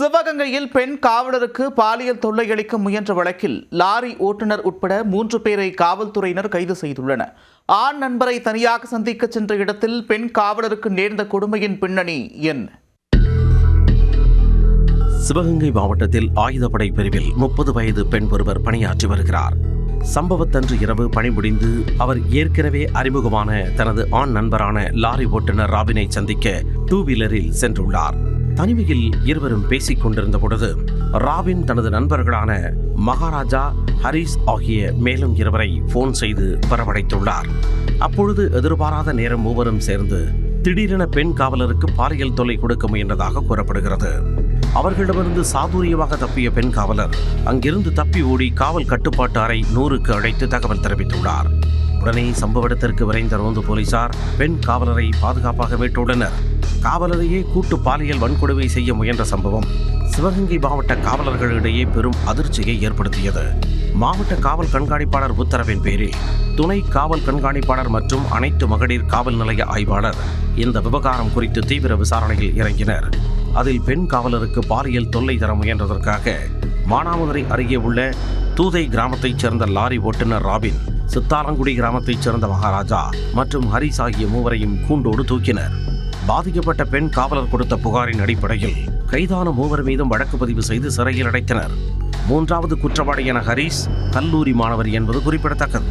சிவகங்கையில் பெண் காவலருக்கு பாலியல் தொல்லை அளிக்க முயன்ற வழக்கில் லாரி ஓட்டுநர் உட்பட 3 பேரை காவல்துறையினர் கைது செய்துள்ளனர். ஆண் நண்பரை தனியாக சந்திக்க சென்ற இடத்தில் பெண் காவலருக்கு நேர்ந்த கொடுமையின் பின்னணி என்ன? சிவகங்கை மாவட்டத்தில் ஆயுதப்படை பிரிவில் 30 வயது பெண் ஒருவர் பணியாற்றி வருகிறார். சம்பவத்தன்று இரவு பணி முடிந்து அவர் ஏற்கனவே அறிமுகமான தனது ஆண் நண்பரான லாரி ஓட்டுநர் ராபினை சந்திக்க 2 வீலரில் சென்றுள்ளார். தனிமையில் இருவரும் பேசிக் கொண்டிருந்த பொழுது ராபின் தனது நண்பர்களான மகாராஜா, ஹரிஸ் ஆகிய மேலும் இருவரை போன் செய்து வரவழைத்துள்ளார். அப்பொழுது எதிர்பாராத நேரம் மூவரும் சேர்ந்து திடீரென பெண் காவலருக்கு பாலியல் தொல்லை கொடுக்க முயன்றதாக கூறப்படுகிறது. அவர்களிடமிருந்து சாதுரியமாக தப்பிய பெண் காவலர் அங்கிருந்து தப்பி ஓடி காவல் கட்டுப்பாட்டு அறை 100க்கு அழைத்து தகவல் தெரிவித்துள்ளார். உடனே சம்பவ இடத்திற்கு விரைந்த ரோந்து போலீசார் பெண் காவலரை பாதுகாப்பாக மீட்டுள்ளனர். காவலரையே கூட்டு பாலியல் வன்கொடுமை செய்ய முயன்ற சம்பவம் சிவகங்கை மாவட்ட காவலர்களிடையே பெரும் அதிர்ச்சியை ஏற்படுத்தியது. மாவட்ட காவல் கண்காணிப்பாளர் உத்தரவின் பேரில் துணை காவல் கண்காணிப்பாளர் மற்றும் அனைத்து மகளிர் காவல் நிலைய ஆய்வாளர் இந்த விவகாரம் குறித்து தீவிர விசாரணையில் இறங்கினர். அதில் பெண் காவலருக்கு பாலியல் தொல்லை தர முயன்றதற்காக மானாமதுரை அருகே உள்ள தூதை கிராமத்தைச் சேர்ந்த லாரி ஓட்டுநர் ராபின், சித்தாலங்குடி கிராமத்தைச் சேர்ந்த மகாராஜா மற்றும் ஹரிஸ் ஆகிய மூவரையும் கூண்டோடு தூக்கினர். பாதிக்கப்பட்ட பெண் காவலர் கொடுத்த புகாரின் அடிப்படையில் கைதான 3 மீதும் வழக்கு பதிவு செய்து சிறையில் அடைத்தனர். 3வது குற்றவாளியான ஹரிஸ் கல்லூரி மாணவர் என்பது குறிப்பிடத்தக்கது.